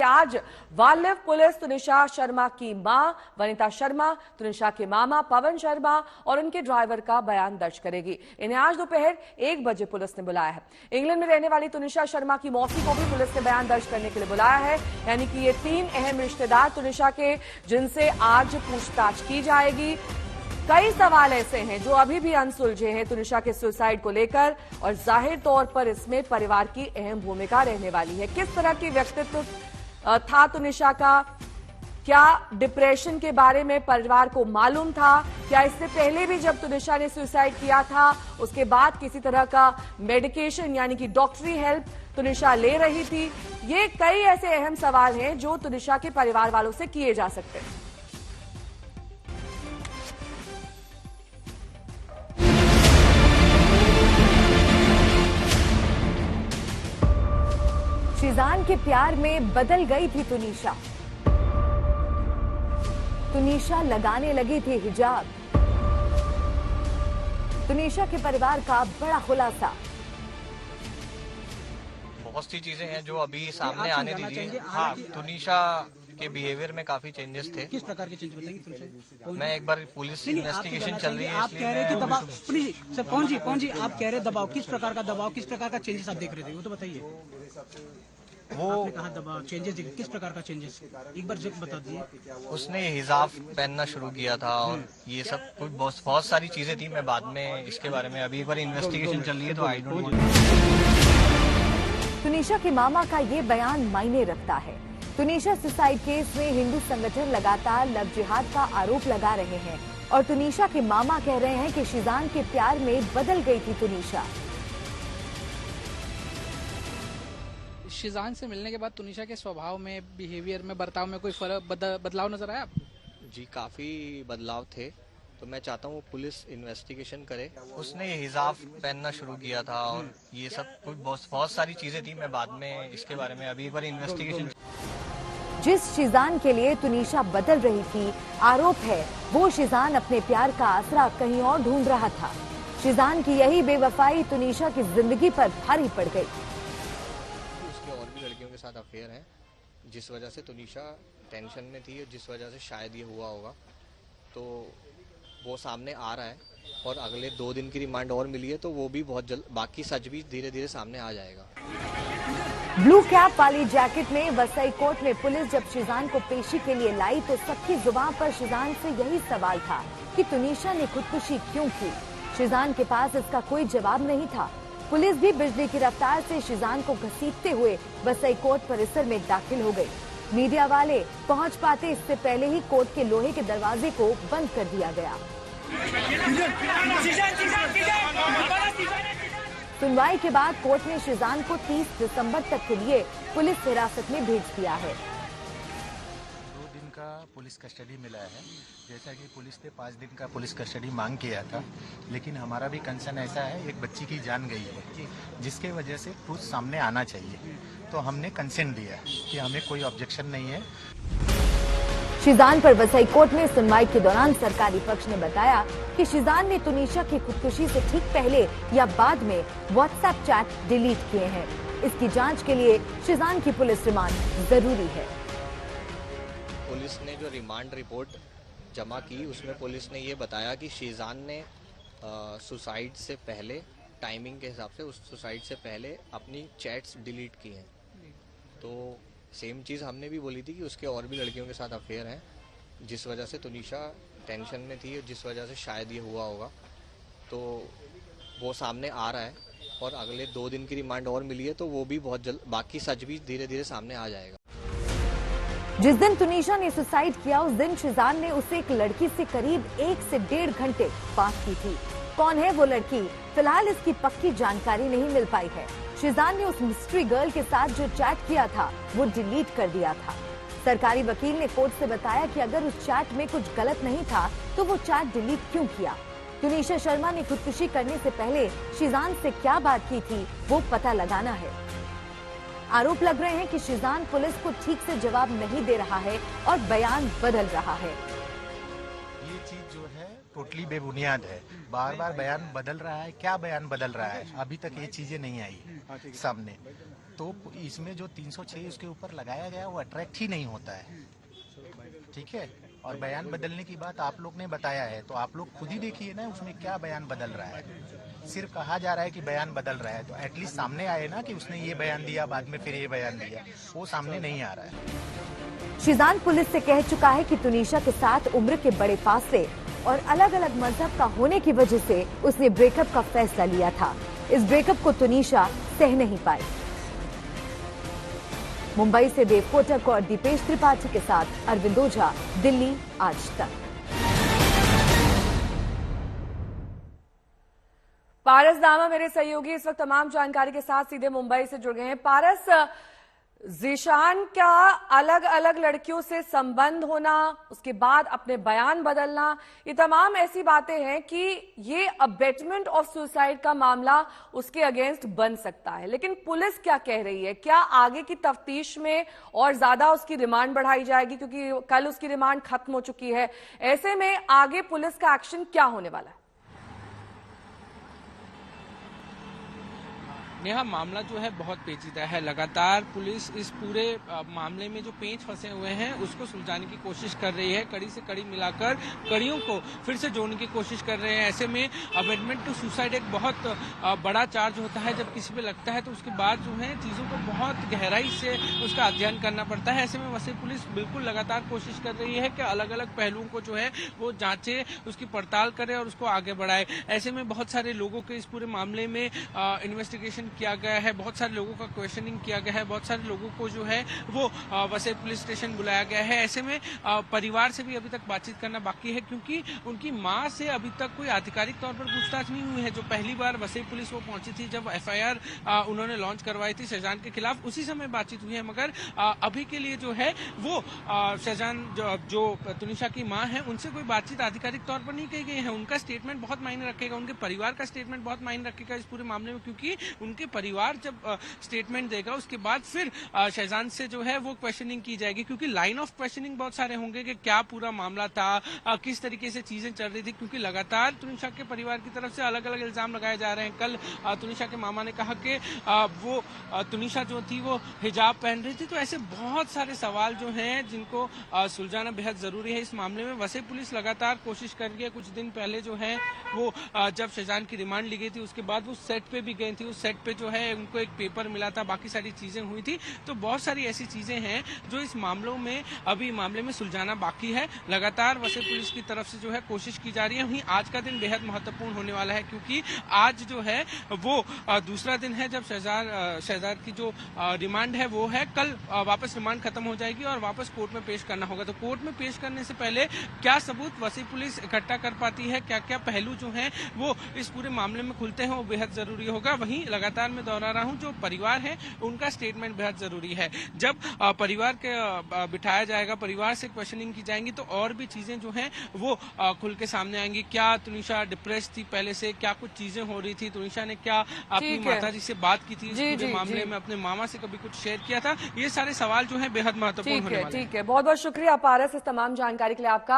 आज वालिव पुलिस तुनिशा शर्मा की मां वनिता शर्मा, तुनिशा के मामा पवन शर्मा और उनके ड्राइवर का बयान दर्ज करेगी। इन्हें आज दोपहर 1 बजे पुलिस ने बुलाया है। इंग्लैंड में रहने वाली तुनिशा शर्मा की मौसी को भी पुलिस ने बयान दर्ज करने के लिए बुलाया है। यानी कि ये 3 अहम रिश्तेदार तुनिशा के, जिनसे आज पूछताछ की जाएगी। कई सवाल ऐसे हैं जो अभी भी अनसुलझे हैं तुनिशा के सुसाइड को लेकर, और जाहिर तौर पर इसमें परिवार की अहम भूमिका रहने वाली है। किस तरह की व्यक्तित्व था तुनिशा का? क्या डिप्रेशन के बारे में परिवार को मालूम था? क्या इससे पहले भी जब तुनिशा ने सुसाइड किया था उसके बाद किसी तरह का मेडिकेशन यानी कि डॉक्टरी हेल्प तुनिशा ले रही थी? ये कई ऐसे अहम सवाल हैं जो तुनिशा के परिवार वालों से किए जा सकते हैं। शिजान के प्यार में बदल गई थी तुनिशा। तुनिशा लगाने लगी थी हिजाब। तुनिशा के परिवार का बड़ा खुलासा। बहुत सी चीजें हैं जो अभी सामने आने दीजिए। हाँ, तुनिशा के बिहेवियर में काफी चेंजेस थे। किस प्रकार के चेंज बताइए? मैं एक बार पुलिस इन्वेस्टिगेशन चल रही है, आप कह रहे हैं कि दबाव, प्लीज सर, कौन जी आप कह रहे हैं दबाव, किस प्रकार का दबाव, किस प्रकार का चेंजेस आप देख रहे थे, वो तो बताइए। वो आपने कहा दबाव चेंजेस, किस प्रकार का चेंजेस, एक बार बता दीजिए। उसने हिजाब पहनना शुरू किया था और ये सब कुछ बहुत सारी चीजें थी। मैं बाद में इसके बारे में, अभी एक बार इन्वेस्टिगेशन चल रही है तो आई डोंट नो। तुनिशा के मामा का ये बयान मायने रखता है। तुनिशा सुसाइड केस में हिंदू संगठन लगातार लव जिहाद का आरोप लगा रहे हैं और तुनिशा के मामा कह रहे हैं कि शिजान के प्यार में बदल गई थी तुनिशा। शिजान से मिलने के बाद तुनिशा के स्वभाव में, बिहेवियर में, बर्ताव में कोई बदलाव नजर आया आपको? जी, काफी बदलाव थे। तो मैं चाहता हूँ पुलिस इन्वेस्टिगेशन करे। उसने हिजाब पहनना शुरू किया था और ये सब कुछ बहुत सारी चीजें थी। मैं बाद में इसके बारे में, अभी एक बार इन्वेस्टिगेशन। जिस शिजान के लिए तुनिशा बदल रही थी, आरोप है वो शिजान अपने प्यार का आसरा कहीं और ढूंढ रहा था। शिजान की यही बेवफाई तुनिशा की जिंदगी पर भारी पड़ गई। उसके और भी लड़कियों के साथ अफेयर है, जिस वजह से तुनिशा टेंशन में थी और जिस वजह से शायद ये हुआ होगा। तो वो सामने आ रहा है और अगले 2 दिन की रिमांड और मिली है, तो वो भी बहुत जल्द, बाकी सच भी धीरे धीरे सामने आ जाएगा। ब्लू कैप वाली जैकेट में वसई कोर्ट में पुलिस जब शिजान को पेशी के लिए लाई तो सबकी जुबान पर शिजान से यही सवाल था कि तुनिशा ने खुदकुशी क्यों की। शिजान के पास इसका कोई जवाब नहीं था। पुलिस भी बिजली की रफ्तार से शिजान को घसीटते हुए वसई कोर्ट परिसर में दाखिल हो गई। मीडिया वाले पहुंच पाते इससे पहले ही कोर्ट के लोहे के दरवाजे को बंद कर दिया गया। सुनवाई के बाद कोर्ट ने शिजान को 30 दिसंबर तक के लिए पुलिस हिरासत में भेज दिया है। 2 दिन का पुलिस कस्टडी मिला है। जैसा कि पुलिस ने 5 दिन का पुलिस कस्टडी मांग किया था, लेकिन हमारा भी कंसर्न ऐसा है, एक बच्ची की जान गई है जिसके वजह से ट्रूथ सामने आना चाहिए। तो हमने कंसेंट दिया कि हमें कोई ऑब्जेक्शन नहीं है। शिजान पर वसई कोर्ट में सुनवाई के दौरान सरकारी पक्ष ने बताया कि शिजान ने तुनिशा की खुदकुशी से ठीक पहले या बाद में व्हाट्सएप चैट डिलीट किए हैं। इसकी जांच के लिए शिजान की पुलिस रिमांड जरूरी है। पुलिस ने जो रिमांड रिपोर्ट जमा की उसमें पुलिस ने ये बताया कि शिजान ने सुसाइड से पहले, टाइमिंग के हिसाब से उस सुसाइड से पहले अपनी चैट्स डिलीट की हैं। तो सेम चीज़ हमने भी बोली थी कि उसके और भी लड़कियों के साथ अफेयर हैं, जिस वजह से तुनिशा टेंशन में थी और जिस वजह से शायद ये हुआ होगा। तो वो सामने आ रहा है और अगले 2 दिन की रिमांड और मिली है, तो वो भी बहुत जल्द, बाकी सच भी धीरे धीरे सामने आ जाएगा। जिस दिन तुनिशा ने सुसाइड किया उस दिन शिजान ने उसे एक लड़की से करीब 1 से 1.5 घंटे बात की थी। कौन है वो लड़की, फिलहाल इसकी पक्की जानकारी नहीं मिल पाई है। शिजान ने उस मिस्ट्री गर्ल के साथ जो चैट किया था वो डिलीट कर दिया था। सरकारी वकील ने कोर्ट से बताया कि अगर उस चैट में कुछ गलत नहीं था तो वो चैट डिलीट क्यों किया। तुनिशा शर्मा ने खुदकुशी करने से पहले शिजान से क्या बात की थी वो पता लगाना है। आरोप लग रहे हैं कि शिजान पुलिस को ठीक से जवाब नहीं दे रहा है और बयान बदल रहा है। ये चीज जो है टोटली बेबुनियाद है। बार बार बयान बदल रहा है। क्या बयान बदल रहा है? अभी तक ये चीजें नहीं आई सामने। तो इसमें जो 306 उसके ऊपर लगाया गया वो अट्रैक्ट ही नहीं होता है, ठीक है। और बयान बदलने की बात आप लोग ने बताया है, तो आप लोग खुद ही देखिए ना उसमें क्या बयान बदल रहा है। सिर्फ कहा जा रहा है कि बयान बदल रहा है, तो एटलीस्ट सामने आए ना कि उसने ये बयान दिया, बाद में फिर ये बयान दिया, वो सामने नहीं आ रहा है। शीजान पुलिस से कह चुका है कि तुनिशा के साथ उम्र के बड़े फासले और अलग अलग मजहब का होने की वजह से उसने ब्रेकअप का फैसला लिया था। इस ब्रेकअप को तुनिशा सह नहीं पाई। मुंबई से देव कोटक और दीपेश त्रिपाठी के साथ अरविंद ओझा, दिल्ली आज तक। पारस दामा मेरे सहयोगी इस वक्त तमाम जानकारी के साथ सीधे मुंबई से जुड़ गए हैं। पारस, ज़ीशान का अलग अलग लड़कियों से संबंध होना, उसके बाद अपने बयान बदलना, ये तमाम ऐसी बातें हैं कि ये अबेटमेंट ऑफ सुसाइड का मामला उसके अगेंस्ट बन सकता है। लेकिन पुलिस क्या कह रही है? क्या आगे की तफ्तीश में और ज्यादा उसकी रिमांड बढ़ाई जाएगी? क्योंकि कल उसकी रिमांड खत्म हो चुकी है। ऐसे में आगे पुलिस का एक्शन क्या होने वाला है? नेहा, मामला जो है बहुत पेचीदा है। लगातार पुलिस इस पूरे मामले में जो पेंच फंसे हुए हैं उसको सुलझाने की कोशिश कर रही है। कड़ी से कड़ी मिलाकर कड़ियों को फिर से जोड़ने की कोशिश कर रहे हैं। ऐसे में अमेंडमेंट टू सुसाइड एक बहुत बड़ा चार्ज होता है। जब किसी पे लगता है तो उसके बाद जो है चीजों को बहुत गहराई से उसका अध्ययन करना पड़ता है। ऐसे में वैसे पुलिस बिल्कुल लगातार कोशिश कर रही है कि अलग अलग पहलुओं को जो है वो जांचे, उसकी पड़ताल करे और उसको आगे बढ़ाए। ऐसे में बहुत सारे लोगों के इस पूरे मामले में इन्वेस्टिगेशन किया गया है, बहुत सारे लोगों का क्वेश्चनिंग किया गया है, बहुत सारे लोगों को जो है वो वसई पुलिस स्टेशन बुलाया गया है। ऐसे में परिवार से भी अभी तक बातचीत करना बाकी है, क्योंकि उनकी मां से अभी तक कोई आधिकारिक तौर पर पूछताछ नहीं हुई है। जो पहली बार वसई पुलिस वो पहुंची थी जब एफआईआर उन्होंने लॉन्च करवाई थी शहजान के खिलाफ, उसी समय बातचीत हुई है। मगर अभी के लिए जो है वो शहजान जो तुनिशा की मां है उनसे कोई बातचीत आधिकारिक तौर पर नहीं की गई है। उनका स्टेटमेंट बहुत मायने रखेगा, उनके परिवार का स्टेटमेंट बहुत मायने रखेगा इस पूरे मामले में, क्योंकि उनके परिवार जब स्टेटमेंट देगा उसके बाद फिर शहजान से जो है वो क्वेश्चनिंग की जाएगी। क्योंकि लाइन ऑफ क्वेश्चनिंग बहुत सारे होंगे कि क्या पूरा मामला था, किस तरीके से चीजें चल रही थी, क्योंकि लगातार तुनिशा के परिवार की तरफ से अलग अलग इल्जाम लगाए जा रहे हैं। कल तुनिशा के मामा ने कहा कि वो तुनिशा जो थी वो हिजाब पहन रही थी। तो ऐसे बहुत सारे सवाल जो हैं जिनको सुलझाना बेहद जरूरी है इस मामले में। वैसे पुलिस लगातार कोशिश कर रही है। कुछ दिन पहले जो है वो जब शहजान की रिमांड ली गई थी उसके बाद वो सेट पे भी गई थी। उस सेट पे जो है उनको एक पेपर मिला था, बाकी सारी चीजें हुई थी। तो बहुत सारी ऐसी चीजें हैं जो इस मामलों में अभी मामले में सुलझाना बाकी है। लगातार वैसे पुलिस की तरफ से जो है कोशिश की जा रही है। वहीं आज का दिन बेहद महत्वपूर्ण होने वाला है, क्योंकि आज जो है वो दूसरा दिन है जब शहजाद की जो रिमांड है वो है। कल वापस रिमांड खत्म हो जाएगी और वापस कोर्ट में पेश करना होगा। तो कोर्ट में पेश करने से पहले क्या सबूत वसई पुलिस इकट्ठा कर पाती है, क्या क्या पहलू जो है वो इस पूरे मामले में खुलते हैं, वो बेहद जरूरी होगा। वहीं लगातार मैं दोहरा रहा हूं, जो परिवार है उनका स्टेटमेंट बेहद जरूरी है। जब परिवार के बिठाया जाएगा, परिवार से क्वेश्चनिंग की जाएंगी, तो और भी चीजें जो हैं वो खुल के सामने आएंगी। क्या तुनिशा डिप्रेस थी पहले से, क्या कुछ चीजें हो रही थी, तुनिशा ने क्या अपनी माताजी से बात की थी इस पूरे मामले में, अपने मामा से कभी कुछ शेयर किया था, ये सारे सवाल जो है बेहद महत्वपूर्ण होने वाले हैं। ठीक है, बहुत बहुत शुक्रिया पारस इस तमाम जानकारी के लिए आपका।